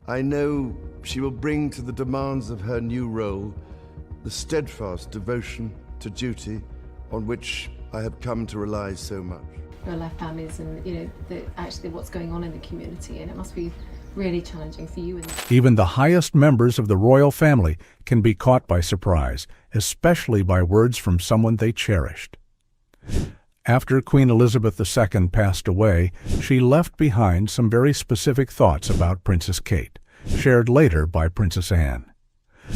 I know she will bring to the demands of her new role the steadfast devotion to duty on which I have come to rely so much. Real-life families and, actually what's going on in the community, and it must be really challenging for you. Even the highest members of the royal family can be caught by surprise, especially by words from someone they cherished. After Queen Elizabeth II passed away, she left behind some very specific thoughts about Princess Kate, shared later by Princess Anne.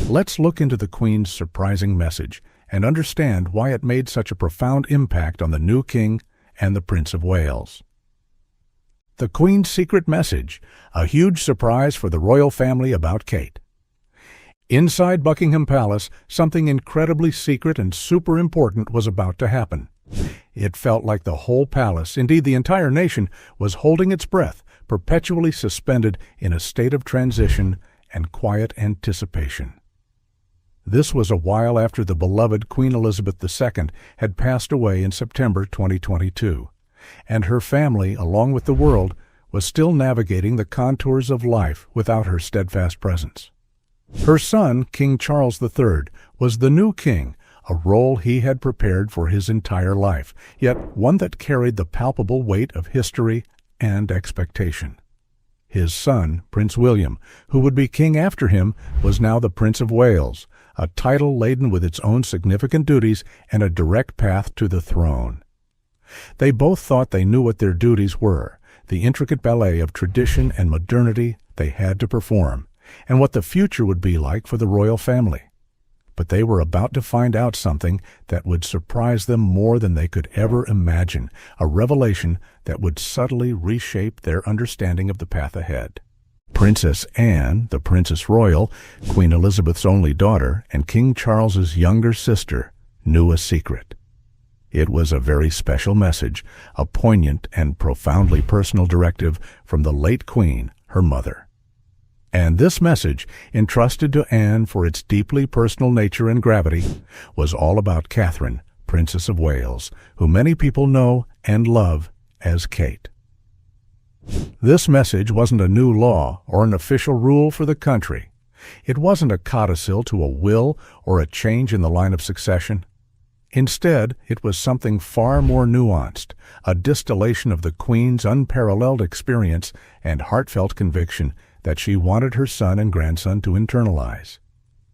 Let's look into the Queen's surprising message and understand why it made such a profound impact on the new king and the Prince of Wales. The Queen's secret message, a huge surprise for the royal family about Kate. Inside Buckingham Palace, something incredibly secret and super important was about to happen. It felt like the whole palace, indeed the entire nation, was holding its breath, perpetually suspended in a state of transition and quiet anticipation. This was a while after the beloved Queen Elizabeth II had passed away in September 2022, and her family, along with the world, was still navigating the contours of life without her steadfast presence. Her son, King Charles III, was the new king, a role he had prepared for his entire life, yet one that carried the palpable weight of history and expectation. His son, Prince William, who would be king after him, was now the Prince of Wales, a title laden with its own significant duties and a direct path to the throne. They both thought they knew what their duties were, the intricate ballet of tradition and modernity they had to perform, and what the future would be like for the royal family. But they were about to find out something that would surprise them more than they could ever imagine, a revelation that would subtly reshape their understanding of the path ahead. Princess Anne, the Princess Royal, Queen Elizabeth's only daughter, and King Charles's younger sister, knew a secret. It was a very special message, a poignant and profoundly personal directive from the late Queen, her mother. And this message, entrusted to Anne for its deeply personal nature and gravity, was all about Catherine, Princess of Wales, who many people know and love as Kate. This message wasn't a new law or an official rule for the country. It wasn't a codicil to a will or a change in the line of succession. Instead, it was something far more nuanced, a distillation of the Queen's unparalleled experience and heartfelt conviction that she wanted her son and grandson to internalize.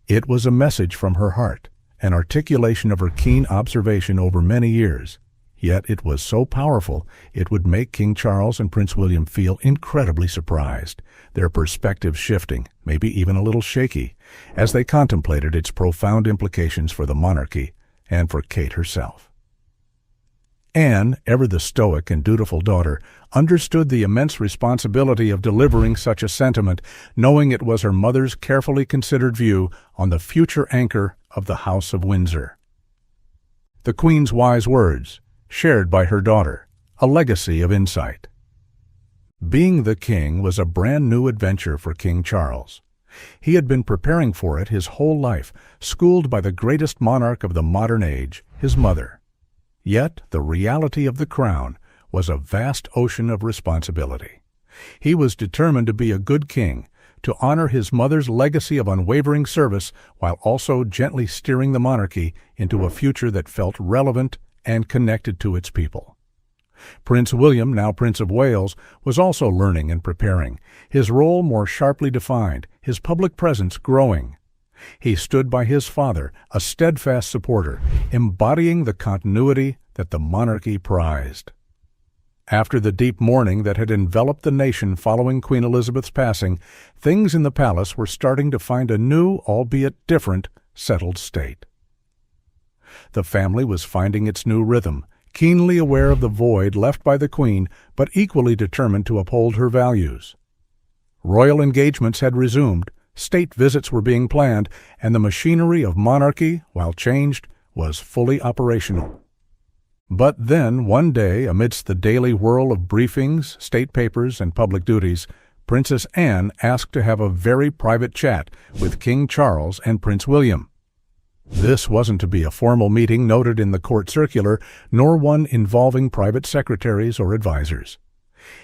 It was a message from her heart, an articulation of her keen observation over many years, yet it was so powerful it would make King Charles and Prince William feel incredibly surprised, their perspectives shifting, maybe even a little shaky, as they contemplated its profound implications for the monarchy and for Kate herself. Anne, ever the stoic and dutiful daughter, understood the immense responsibility of delivering such a sentiment, knowing it was her mother's carefully considered view on the future anchor of the House of Windsor. The Queen's wise words, shared by her daughter, a legacy of insight. Being the king was a brand new adventure for King Charles. He had been preparing for it his whole life, schooled by the greatest monarch of the modern age, his mother. Yet the reality of the crown was a vast ocean of responsibility. He was determined to be a good king, to honor his mother's legacy of unwavering service while also gently steering the monarchy into a future that felt relevant and connected to its people. Prince William, now Prince of Wales, was also learning and preparing, his role more sharply defined, his public presence growing. He stood by his father, a steadfast supporter, embodying the continuity that the monarchy prized. After the deep mourning that had enveloped the nation following Queen Elizabeth's passing, things in the palace were starting to find a new, albeit different, settled state. The family was finding its new rhythm, keenly aware of the void left by the Queen, but equally determined to uphold her values. Royal engagements had resumed, state visits were being planned, and the machinery of monarchy, while changed, was fully operational. But then, one day, amidst the daily whirl of briefings, state papers, and public duties, Princess Anne asked to have a very private chat with King Charles and Prince William. This wasn't to be a formal meeting noted in the court circular, nor one involving private secretaries or advisers.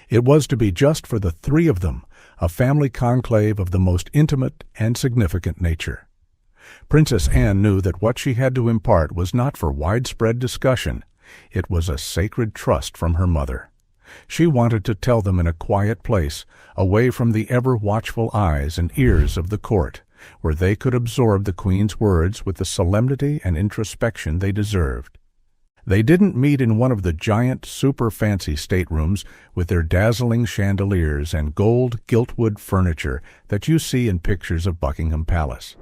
It was to be just for the three of them, a family conclave of the most intimate and significant nature. Princess Anne knew that what she had to impart was not for widespread discussion. It was a sacred trust from her mother. She wanted to tell them in a quiet place, away from the ever-watchful eyes and ears of the court, where they could absorb the Queen's words with the solemnity and introspection they deserved. They didn't meet in one of the giant, super-fancy staterooms with their dazzling chandeliers and gold giltwood furniture that you see in pictures of Buckingham Palace.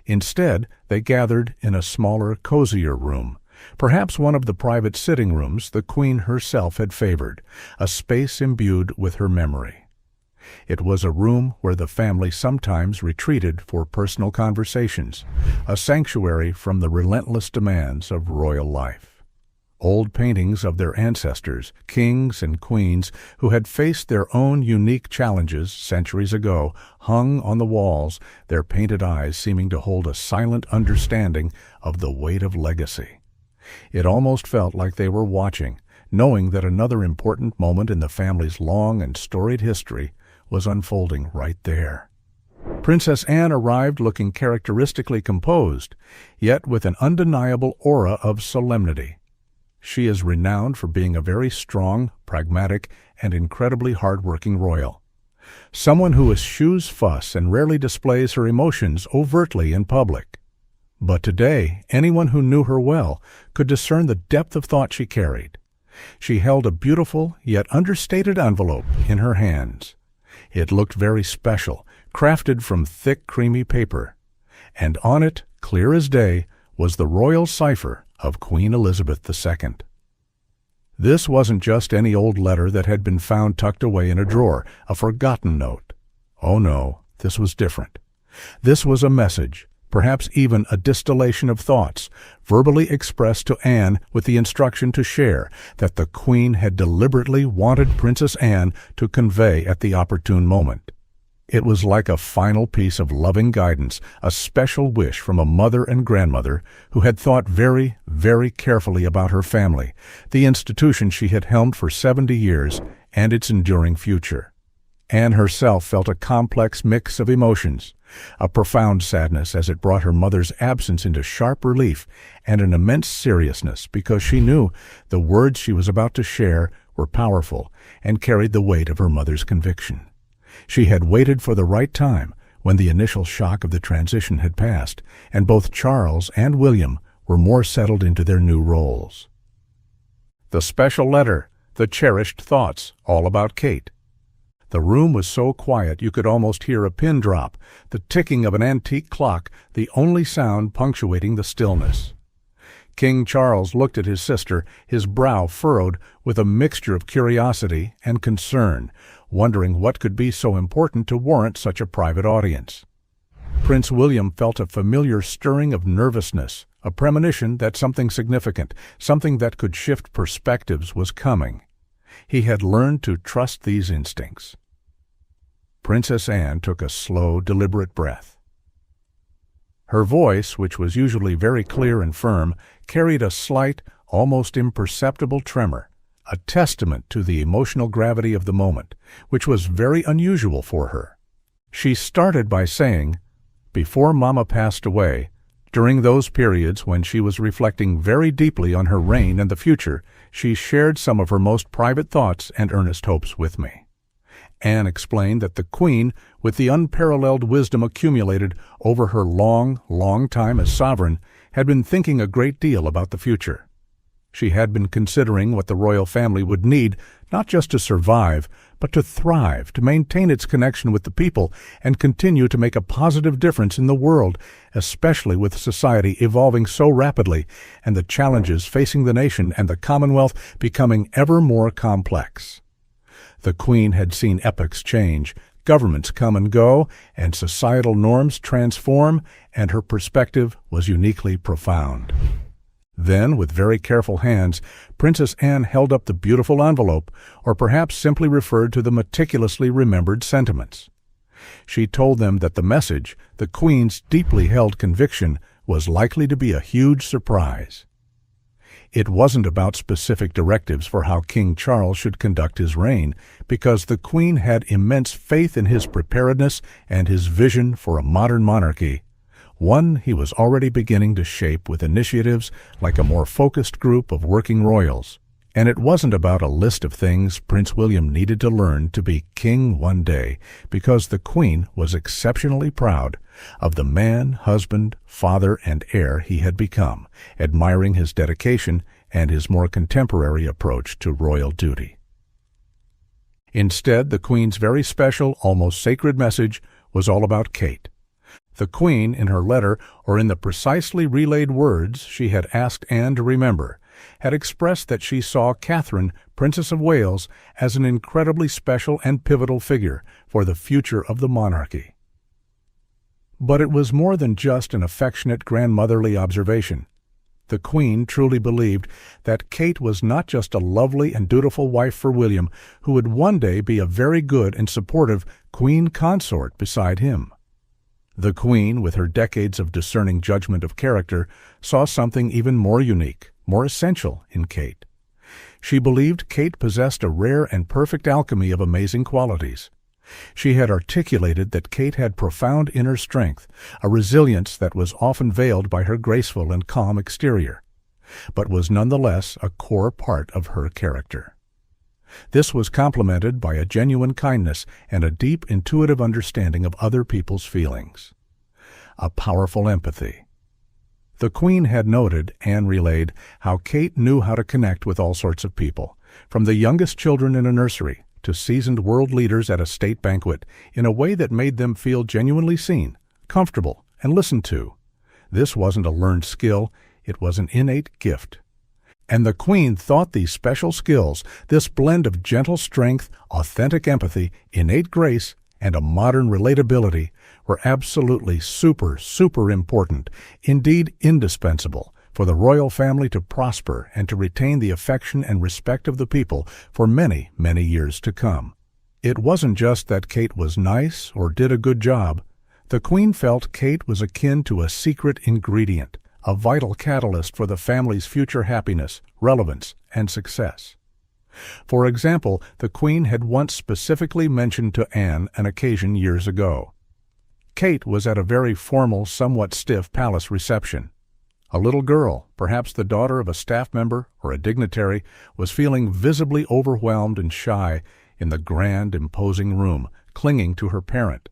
Instead, they gathered in a smaller, cozier room, perhaps one of the private sitting rooms the Queen herself had favored, a space imbued with her memory. It was a room where the family sometimes retreated for personal conversations, a sanctuary from the relentless demands of royal life. Old paintings of their ancestors, kings and queens who had faced their own unique challenges centuries ago, hung on the walls, their painted eyes seeming to hold a silent understanding of the weight of legacy. It almost felt like they were watching, knowing that another important moment in the family's long and storied history was unfolding right there. Princess Anne arrived looking characteristically composed, yet with an undeniable aura of solemnity. She is renowned for being a very strong, pragmatic, and incredibly hard-working royal. Someone who eschews fuss and rarely displays her emotions overtly in public. But today, anyone who knew her well could discern the depth of thought she carried. She held a beautiful, yet understated envelope in her hands. It looked very special, crafted from thick, creamy paper. And on it, clear as day, was the royal cipher of Queen Elizabeth II. This wasn't just any old letter that had been found tucked away in a drawer, a forgotten note. Oh no, this was different. This was a message, perhaps even a distillation of thoughts, verbally expressed to Anne with the instruction to share, that the Queen had deliberately wanted Princess Anne to convey at the opportune moment. It was like a final piece of loving guidance, a special wish from a mother and grandmother who had thought very, very carefully about her family, the institution she had helmed for 70 years, and its enduring future. Anne herself felt a complex mix of emotions, a profound sadness as it brought her mother's absence into sharp relief, and an immense seriousness because she knew the words she was about to share were powerful and carried the weight of her mother's conviction. She had waited for the right time when the initial shock of the transition had passed, and both Charles and William were more settled into their new roles. The special letter, the cherished thoughts, all about Kate. The room was so quiet you could almost hear a pin drop, the ticking of an antique clock, the only sound punctuating the stillness. King Charles looked at his sister, his brow furrowed with a mixture of curiosity and concern, wondering what could be so important to warrant such a private audience. Prince William felt a familiar stirring of nervousness, a premonition that something significant, something that could shift perspectives, was coming. He had learned to trust these instincts. Princess Anne took a slow, deliberate breath. Her voice, which was usually very clear and firm, carried a slight, almost imperceptible tremor, a testament to the emotional gravity of the moment, which was very unusual for her. She started by saying, before Mama passed away, during those periods when she was reflecting very deeply on her reign and the future, she shared some of her most private thoughts and earnest hopes with me. Anne explained that the Queen, with the unparalleled wisdom accumulated over her long, long time as sovereign, had been thinking a great deal about the future. She had been considering what the royal family would need, not just to survive, but to thrive, to maintain its connection with the people, and continue to make a positive difference in the world, especially with society evolving so rapidly and the challenges facing the nation and the Commonwealth becoming ever more complex. The Queen had seen epochs change, governments come and go, and societal norms transform, and her perspective was uniquely profound. Then, with very careful hands, Princess Anne held up the beautiful envelope, or perhaps simply referred to the meticulously remembered sentiments. She told them that the message, the Queen's deeply held conviction, was likely to be a huge surprise. It wasn't about specific directives for how King Charles should conduct his reign, because the Queen had immense faith in his preparedness and his vision for a modern monarchy, one he was already beginning to shape with initiatives like a more focused group of working royals. And it wasn't about a list of things Prince William needed to learn to be king one day, because the Queen was exceptionally proud of the man, husband, father, and heir he had become, admiring his dedication and his more contemporary approach to royal duty. Instead, the Queen's very special, almost sacred message was all about Kate. The Queen, in her letter, or in the precisely relayed words she had asked Anne to remember, had expressed that she saw Catherine, Princess of Wales, as an incredibly special and pivotal figure for the future of the monarchy. But it was more than just an affectionate grandmotherly observation. The Queen truly believed that Kate was not just a lovely and dutiful wife for William, who would one day be a very good and supportive Queen consort beside him. The Queen, with her decades of discerning judgment of character, saw something even more unique, more essential in Kate. She believed Kate possessed a rare and perfect alchemy of amazing qualities. She had articulated that Kate had profound inner strength, a resilience that was often veiled by her graceful and calm exterior, but was nonetheless a core part of her character. This was complemented by a genuine kindness and a deep intuitive understanding of other people's feelings. A powerful empathy. The Queen had noted, and relayed, how Kate knew how to connect with all sorts of people, from the youngest children in a nursery to seasoned world leaders at a state banquet, in a way that made them feel genuinely seen, comfortable, and listened to. This wasn't a learned skill, it was an innate gift. And the Queen thought these special skills, this blend of gentle strength, authentic empathy, innate grace, and a modern relatability, were absolutely super important, indeed indispensable, for the royal family to prosper and to retain the affection and respect of the people for many, many years to come. It wasn't just that Kate was nice or did a good job. The Queen felt Kate was akin to a secret ingredient, a vital catalyst for the family's future happiness, relevance, and success. For example, the Queen had once specifically mentioned to Anne an occasion years ago. Kate was at a very formal, somewhat stiff palace reception. A little girl, perhaps the daughter of a staff member or a dignitary, was feeling visibly overwhelmed and shy in the grand, imposing room, clinging to her parent.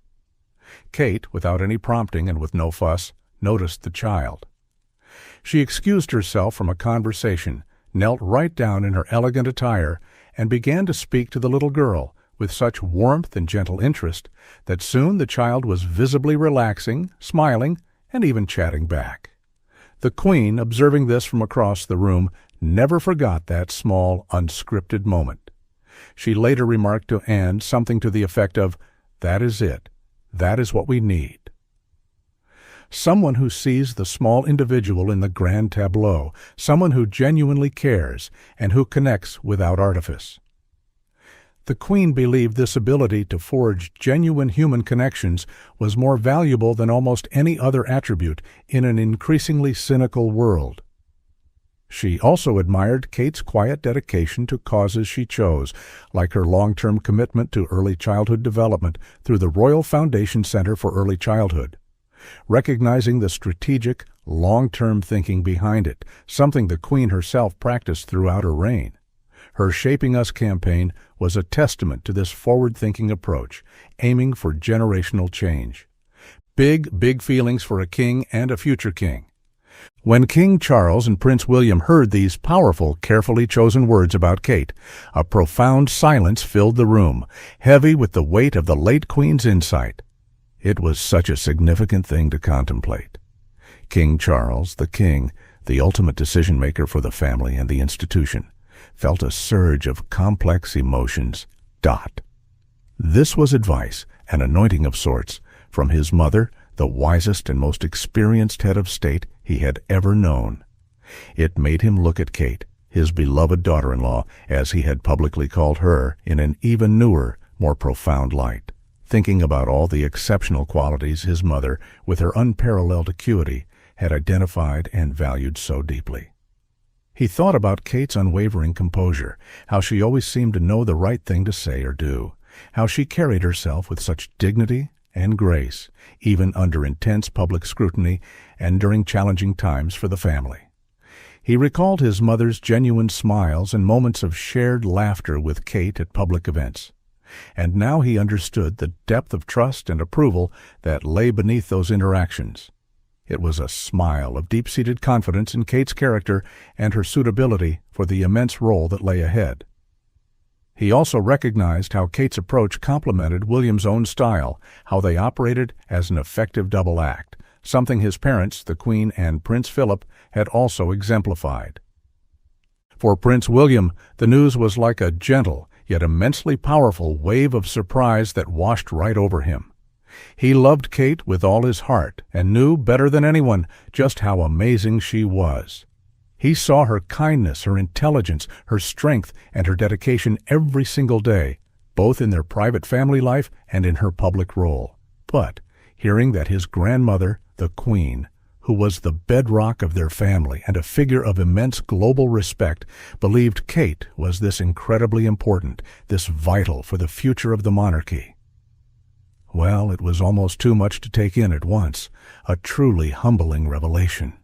Kate, without any prompting and with no fuss, noticed the child. She excused herself from a conversation, knelt right down in her elegant attire, and began to speak to the little girl with such warmth and gentle interest that soon the child was visibly relaxing, smiling, and even chatting back. The Queen, observing this from across the room, never forgot that small, unscripted moment. She later remarked to Anne something to the effect of, "That is it. That is what we need." Someone who sees the small individual in the grand tableau, someone who genuinely cares and who connects without artifice. The Queen believed this ability to forge genuine human connections was more valuable than almost any other attribute in an increasingly cynical world. She also admired Kate's quiet dedication to causes she chose, like her long-term commitment to early childhood development through the Royal Foundation Center for Early Childhood. Recognizing the strategic, long-term thinking behind it, something the Queen herself practiced throughout her reign. Her Shaping Us campaign was a testament to this forward-thinking approach, aiming for generational change. Big feelings for a king and a future king. When King Charles and Prince William heard these powerful, carefully chosen words about Kate, a profound silence filled the room, heavy with the weight of the late Queen's insight. It was such a significant thing to contemplate. King Charles, the king, the ultimate decision-maker for the family and the institution, felt a surge of complex emotions. This was advice, an anointing of sorts, from his mother, the wisest and most experienced head of state he had ever known. It made him look at Kate, his beloved daughter-in-law, as he had publicly called her, in an even newer, more profound light, thinking about all the exceptional qualities his mother, with her unparalleled acuity, had identified and valued so deeply. He thought about Kate's unwavering composure, how she always seemed to know the right thing to say or do, how she carried herself with such dignity and grace, even under intense public scrutiny and during challenging times for the family. He recalled his mother's genuine smiles and moments of shared laughter with Kate at public events. And now he understood the depth of trust and approval that lay beneath those interactions. It was a smile of deep-seated confidence in Kate's character and her suitability for the immense role that lay ahead. He also recognized how Kate's approach complemented William's own style, how they operated as an effective double act, something his parents, the Queen and Prince Philip, had also exemplified. For Prince William, the news was like a gentle, yet immensely powerful wave of surprise that washed right over him. He loved Kate with all his heart and knew better than anyone just how amazing she was. He saw her kindness, her intelligence, her strength, and her dedication every single day, both in their private family life and in her public role. But, hearing that his grandmother, the Queen, who was the bedrock of their family and a figure of immense global respect, believed Kate was this incredibly important, this vital for the future of the monarchy. Well, it was almost too much to take in at once, a truly humbling revelation.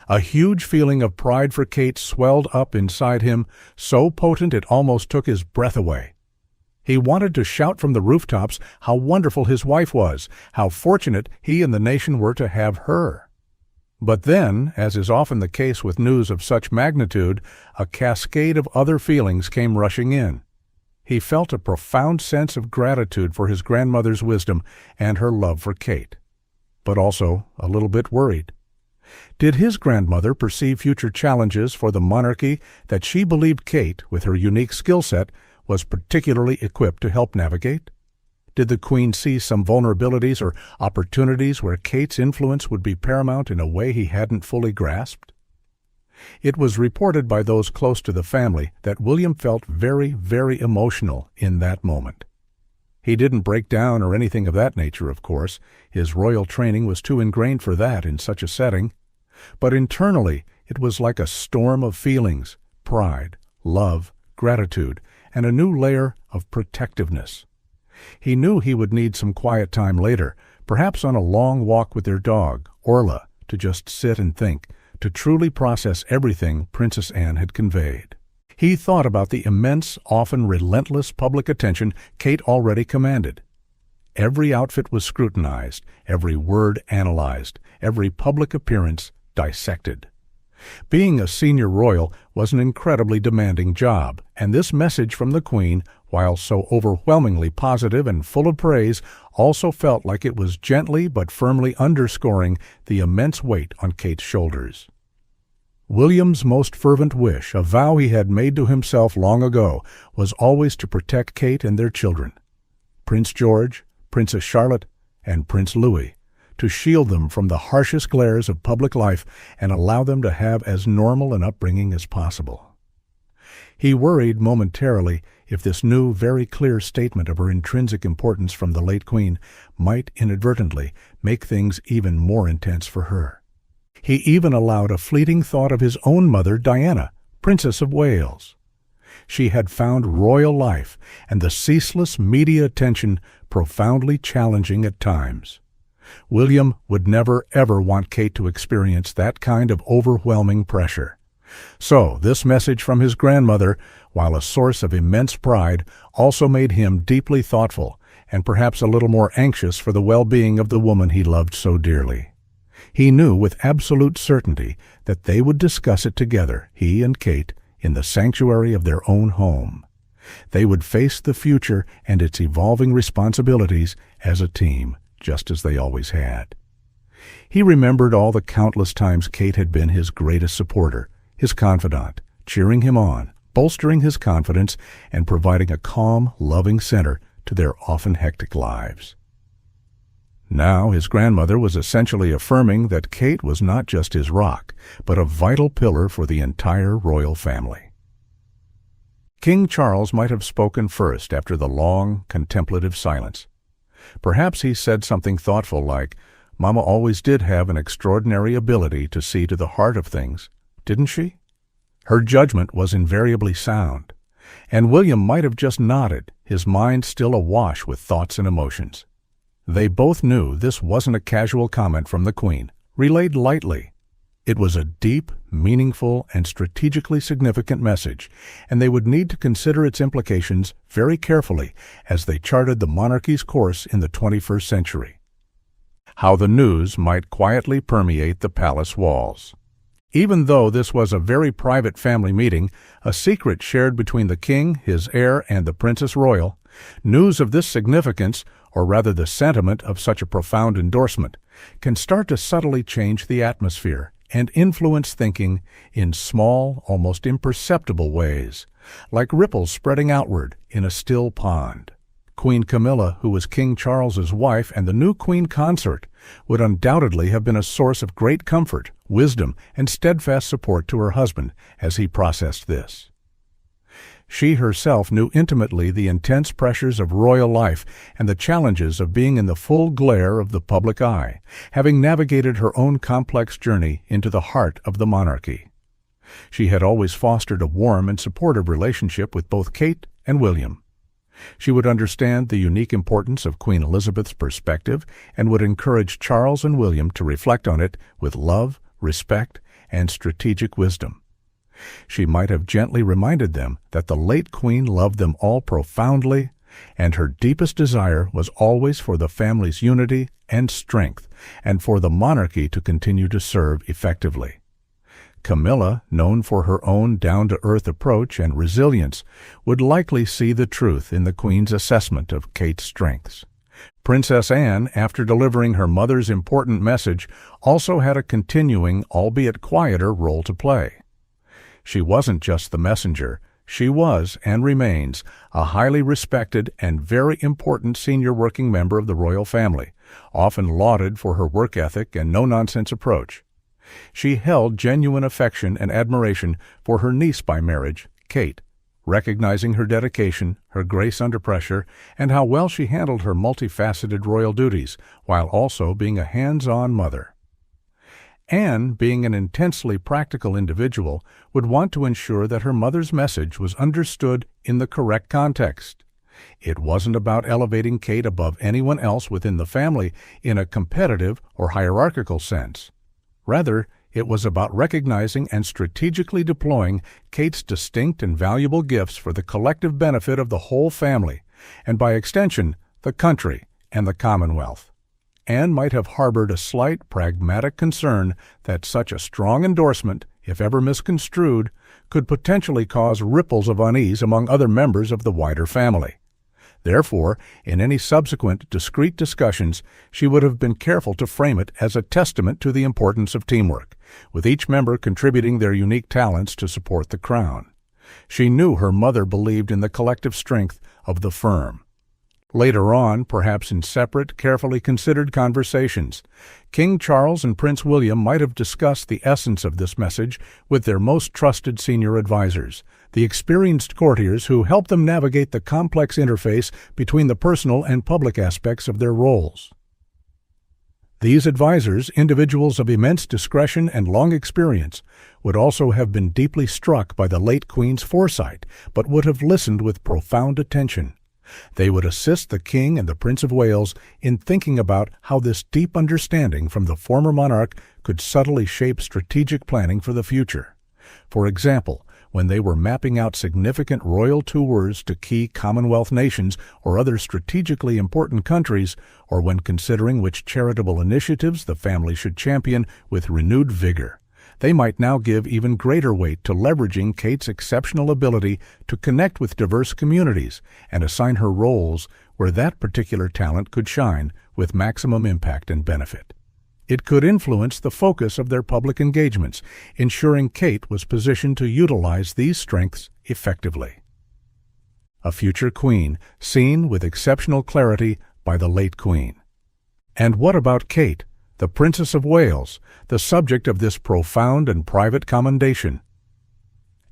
A huge feeling of pride for Kate swelled up inside him, so potent it almost took his breath away. He wanted to shout from the rooftops how wonderful his wife was, how fortunate he and the nation were to have her. But then, as is often the case with news of such magnitude, a cascade of other feelings came rushing in. He felt a profound sense of gratitude for his grandmother's wisdom and her love for Kate, but also a little bit worried. Did his grandmother perceive future challenges for the monarchy that she believed Kate, with her unique skill set, was particularly equipped to help navigate? Did the Queen see some vulnerabilities or opportunities where Kate's influence would be paramount in a way he hadn't fully grasped? It was reported by those close to the family that William felt very, very emotional in that moment. He didn't break down or anything of that nature, of course. His royal training was too ingrained for that in such a setting. But internally, it was like a storm of feelings, pride, love, gratitude, and a new layer of protectiveness. He knew he would need some quiet time later, perhaps on a long walk with their dog, Orla, to just sit and think, to truly process everything Princess Anne had conveyed. He thought about the immense, often relentless public attention Kate already commanded. Every outfit was scrutinized, every word analyzed, every public appearance dissected. Being a senior royal was an incredibly demanding job, and this message from the Queen, while so overwhelmingly positive and full of praise, also felt like it was gently but firmly underscoring the immense weight on Kate's shoulders. William's most fervent wish, a vow he had made to himself long ago, was always to protect Kate and their children, Prince George, Princess Charlotte, and Prince Louis, to shield them from the harshest glares of public life and allow them to have as normal an upbringing as possible. He worried momentarily if this new, very clear statement of her intrinsic importance from the late Queen might inadvertently make things even more intense for her. He even allowed a fleeting thought of his own mother, Diana, Princess of Wales. She had found royal life and the ceaseless media attention profoundly challenging at times. William would never, ever want Kate to experience that kind of overwhelming pressure. So this message from his grandmother, while a source of immense pride, also made him deeply thoughtful and perhaps a little more anxious for the well-being of the woman he loved so dearly. He knew with absolute certainty that they would discuss it together, he and Kate, in the sanctuary of their own home. They would face the future and its evolving responsibilities as a team, just as they always had. He remembered all the countless times Kate had been his greatest supporter, his confidant, cheering him on, bolstering his confidence, and providing a calm, loving center to their often hectic lives. Now his grandmother was essentially affirming that Kate was not just his rock, but a vital pillar for the entire royal family. King Charles might have spoken first after the long, contemplative silence. Perhaps he said something thoughtful like, "Mama always did have an extraordinary ability to see to the heart of things, didn't she?" Her judgment was invariably sound, and William might have just nodded, his mind still awash with thoughts and emotions. They both knew this wasn't a casual comment from the Queen, relayed lightly. It was a deep, meaningful, and strategically significant message, and they would need to consider its implications very carefully as they charted the monarchy's course in the 21st century. How the news might quietly permeate the palace walls. Even though this was a very private family meeting, a secret shared between the king, his heir, and the Princess Royal, news of this significance, or rather the sentiment of such a profound endorsement, can start to subtly change the atmosphere and influence thinking in small, almost imperceptible ways, like ripples spreading outward in a still pond. Queen Camilla, who was King Charles's wife and the new queen consort, would undoubtedly have been a source of great comfort, wisdom, and steadfast support to her husband as he processed this. She herself knew intimately the intense pressures of royal life and the challenges of being in the full glare of the public eye, having navigated her own complex journey into the heart of the monarchy. She had always fostered a warm and supportive relationship with both Kate and William. She would understand the unique importance of Queen Elizabeth's perspective and would encourage Charles and William to reflect on it with love, respect, and strategic wisdom. She might have gently reminded them that the late Queen loved them all profoundly, and her deepest desire was always for the family's unity and strength, and for the monarchy to continue to serve effectively. Camilla, known for her own down-to-earth approach and resilience, would likely see the truth in the Queen's assessment of Kate's strengths. Princess Anne, after delivering her mother's important message, also had a continuing, albeit quieter, role to play. She wasn't just the messenger. She was, and remains, a highly respected and very important senior working member of the royal family, often lauded for her work ethic and no-nonsense approach. She held genuine affection and admiration for her niece by marriage, Kate, recognizing her dedication, her grace under pressure, and how well she handled her multifaceted royal duties, while also being a hands-on mother. Anne, being an intensely practical individual, would want to ensure that her mother's message was understood in the correct context. It wasn't about elevating Kate above anyone else within the family in a competitive or hierarchical sense. Rather, it was about recognizing and strategically deploying Kate's distinct and valuable gifts for the collective benefit of the whole family, and by extension, the country and the Commonwealth. Anne might have harbored a slight pragmatic concern that such a strong endorsement, if ever misconstrued, could potentially cause ripples of unease among other members of the wider family. Therefore, in any subsequent discreet discussions, she would have been careful to frame it as a testament to the importance of teamwork, with each member contributing their unique talents to support the crown. She knew her mother believed in the collective strength of the firm. Later on, perhaps in separate, carefully considered conversations, King Charles and Prince William might have discussed the essence of this message with their most trusted senior advisors, the experienced courtiers who helped them navigate the complex interface between the personal and public aspects of their roles. These advisors, individuals of immense discretion and long experience, would also have been deeply struck by the late Queen's foresight, but would have listened with profound attention. They would assist the King and the Prince of Wales in thinking about how this deep understanding from the former monarch could subtly shape strategic planning for the future. For example, when they were mapping out significant royal tours to key Commonwealth nations or other strategically important countries, or when considering which charitable initiatives the family should champion with renewed vigor. They might now give even greater weight to leveraging Kate's exceptional ability to connect with diverse communities and assign her roles where that particular talent could shine with maximum impact and benefit. It could influence the focus of their public engagements, ensuring Kate was positioned to utilize these strengths effectively. A future queen, seen with exceptional clarity by the late Queen. And what about Kate, the Princess of Wales, the subject of this profound and private commendation?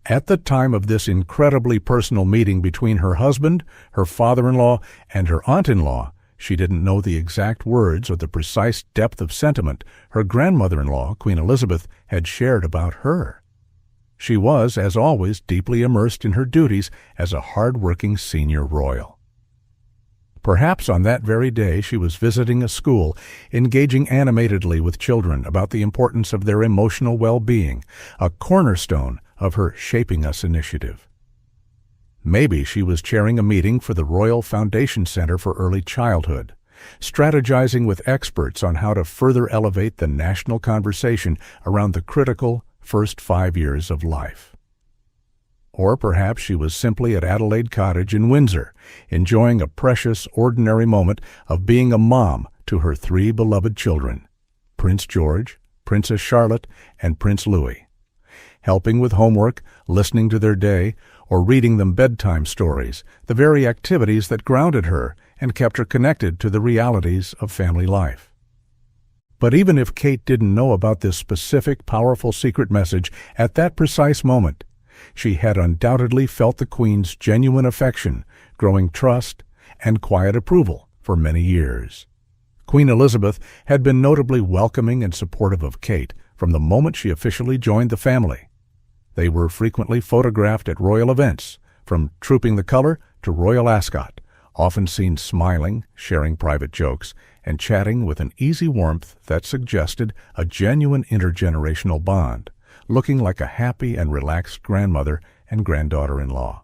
At the time of this incredibly personal meeting between her husband, her father-in-law, and her aunt-in-law, she didn't know the exact words or the precise depth of sentiment her grandmother-in-law, Queen Elizabeth, had shared about her. She was, as always, deeply immersed in her duties as a hard-working senior royal. Perhaps on that very day she was visiting a school, engaging animatedly with children about the importance of their emotional well-being, a cornerstone of her Shaping Us initiative. Maybe she was chairing a meeting for the Royal Foundation Center for Early Childhood, strategizing with experts on how to further elevate the national conversation around the critical first 5 years of life. Or perhaps she was simply at Adelaide Cottage in Windsor, enjoying a precious, ordinary moment of being a mom to her 3 beloved children, Prince George, Princess Charlotte, and Prince Louis, helping with homework, listening to their day, or reading them bedtime stories, the very activities that grounded her and kept her connected to the realities of family life. But even if Kate didn't know about this specific, powerful secret message at that precise moment, she had undoubtedly felt the Queen's genuine affection, growing trust, and quiet approval for many years. Queen Elizabeth had been notably welcoming and supportive of Kate from the moment she officially joined the family. They were frequently photographed at royal events, from Trooping the Color to Royal Ascot, often seen smiling, sharing private jokes, and chatting with an easy warmth that suggested a genuine intergenerational bond, looking like a happy and relaxed grandmother and granddaughter-in-law.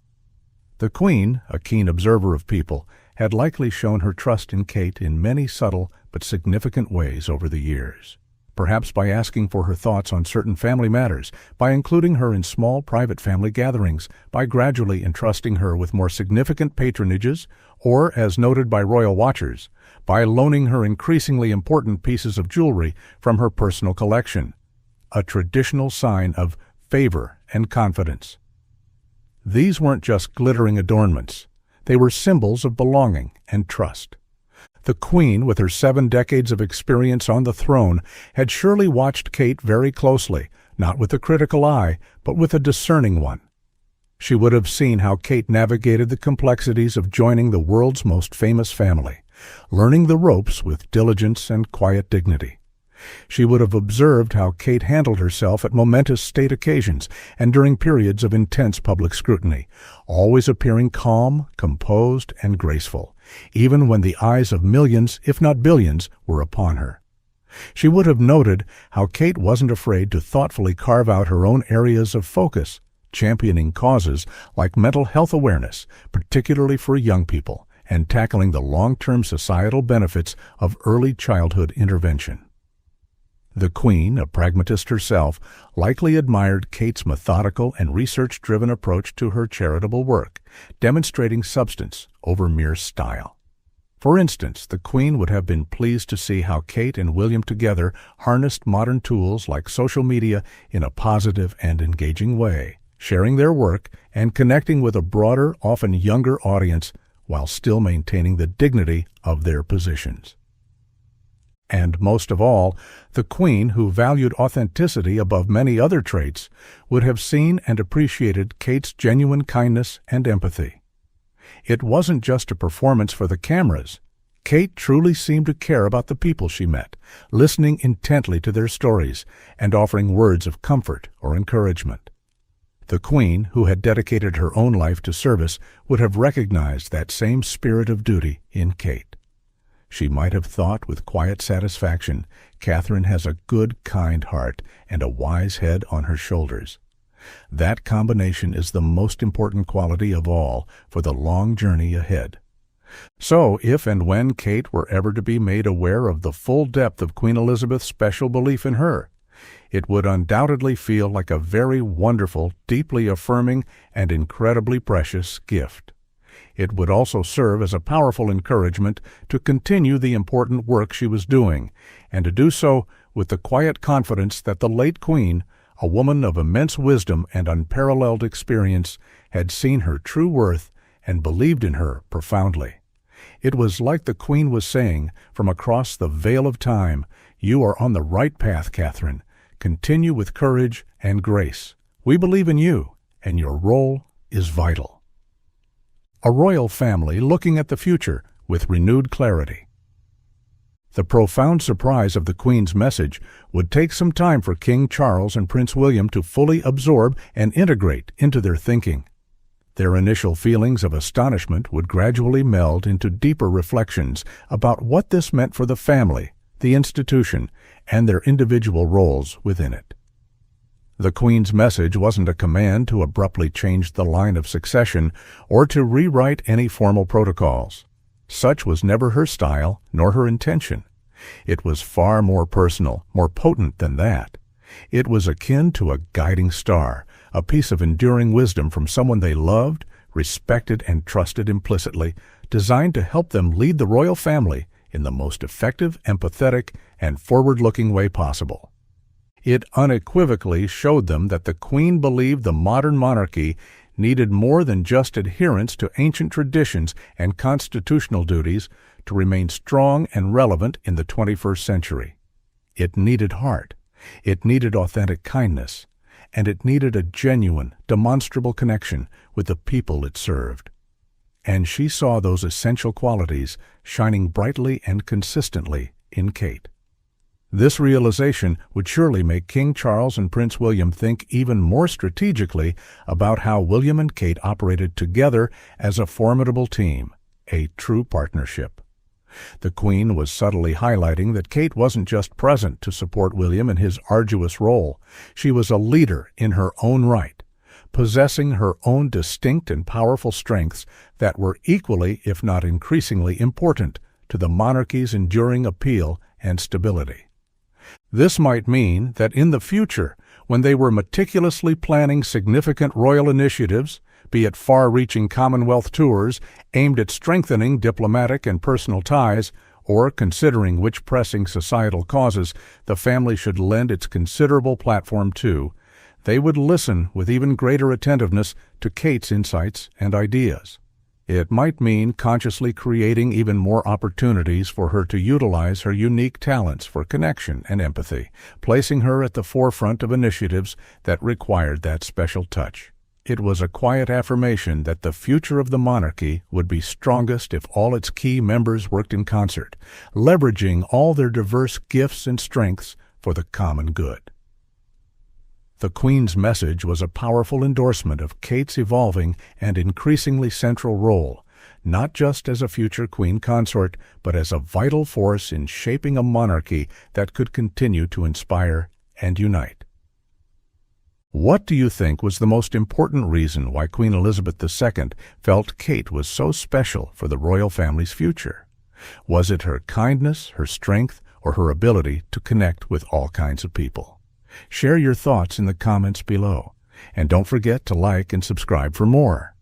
The Queen, a keen observer of people, had likely shown her trust in Kate in many subtle but significant ways over the years. Perhaps by asking for her thoughts on certain family matters, by including her in small private family gatherings, by gradually entrusting her with more significant patronages, or, as noted by royal watchers, by loaning her increasingly important pieces of jewelry from her personal collection, a traditional sign of favor and confidence. These weren't just glittering adornments. They were symbols of belonging and trust. The Queen, with her 7 decades of experience on the throne, had surely watched Kate very closely, not with a critical eye, but with a discerning one. She would have seen how Kate navigated the complexities of joining the world's most famous family, learning the ropes with diligence and quiet dignity. She would have observed how Kate handled herself at momentous state occasions and during periods of intense public scrutiny, always appearing calm, composed, and graceful, even when the eyes of millions, if not billions, were upon her. She would have noted how Kate wasn't afraid to thoughtfully carve out her own areas of focus, championing causes like mental health awareness, particularly for young people, and tackling the long-term societal benefits of early childhood intervention. The Queen, a pragmatist herself, likely admired Kate's methodical and research-driven approach to her charitable work, demonstrating substance over mere style. For instance, the Queen would have been pleased to see how Kate and William together harnessed modern tools like social media in a positive and engaging way, sharing their work and connecting with a broader, often younger audience while still maintaining the dignity of their positions. And most of all, the Queen, who valued authenticity above many other traits, would have seen and appreciated Kate's genuine kindness and empathy. It wasn't just a performance for the cameras. Kate truly seemed to care about the people she met, listening intently to their stories and offering words of comfort or encouragement. The Queen, who had dedicated her own life to service, would have recognized that same spirit of duty in Kate. She might have thought with quiet satisfaction, Catherine has a good, kind heart and a wise head on her shoulders. That combination is the most important quality of all for the long journey ahead. So, if and when Kate were ever to be made aware of the full depth of Queen Elizabeth's special belief in her, it would undoubtedly feel like a very wonderful, deeply affirming, and incredibly precious gift. It would also serve as a powerful encouragement to continue the important work she was doing, and to do so with the quiet confidence that the late Queen, a woman of immense wisdom and unparalleled experience, had seen her true worth and believed in her profoundly. It was like the Queen was saying, from across the veil of time, "You are on the right path, Catherine. Continue with courage and grace. We believe in you, and your role is vital." A royal family looking at the future with renewed clarity. The profound surprise of the Queen's message would take some time for King Charles and Prince William to fully absorb and integrate into their thinking. Their initial feelings of astonishment would gradually meld into deeper reflections about what this meant for the family, the institution, and their individual roles within it. The Queen's message wasn't a command to abruptly change the line of succession or to rewrite any formal protocols. Such was never her style nor her intention. It was far more personal, more potent than that. It was akin to a guiding star, a piece of enduring wisdom from someone they loved, respected, and trusted implicitly, designed to help them lead the royal family in the most effective, empathetic, and forward-looking way possible. It unequivocally showed them that the Queen believed the modern monarchy needed more than just adherence to ancient traditions and constitutional duties to remain strong and relevant in the 21st century. It needed heart, it needed authentic kindness, and it needed a genuine, demonstrable connection with the people it served. And she saw those essential qualities shining brightly and consistently in Kate. This realization would surely make King Charles and Prince William think even more strategically about how William and Kate operated together as a formidable team, a true partnership. The Queen was subtly highlighting that Kate wasn't just present to support William in his arduous role. She was a leader in her own right, possessing her own distinct and powerful strengths that were equally, if not increasingly, important to the monarchy's enduring appeal and stability. This might mean that in the future, when they were meticulously planning significant royal initiatives, be it far-reaching Commonwealth tours aimed at strengthening diplomatic and personal ties, or considering which pressing societal causes the family should lend its considerable platform to, they would listen with even greater attentiveness to Kate's insights and ideas. It might mean consciously creating even more opportunities for her to utilize her unique talents for connection and empathy, placing her at the forefront of initiatives that required that special touch. It was a quiet affirmation that the future of the monarchy would be strongest if all its key members worked in concert, leveraging all their diverse gifts and strengths for the common good. The Queen's message was a powerful endorsement of Kate's evolving and increasingly central role, not just as a future queen consort, but as a vital force in shaping a monarchy that could continue to inspire and unite. What do you think was the most important reason why Queen Elizabeth II felt Kate was so special for the royal family's future? Was it her kindness, her strength, or her ability to connect with all kinds of people? Share your thoughts in the comments below, and don't forget to like and subscribe for more.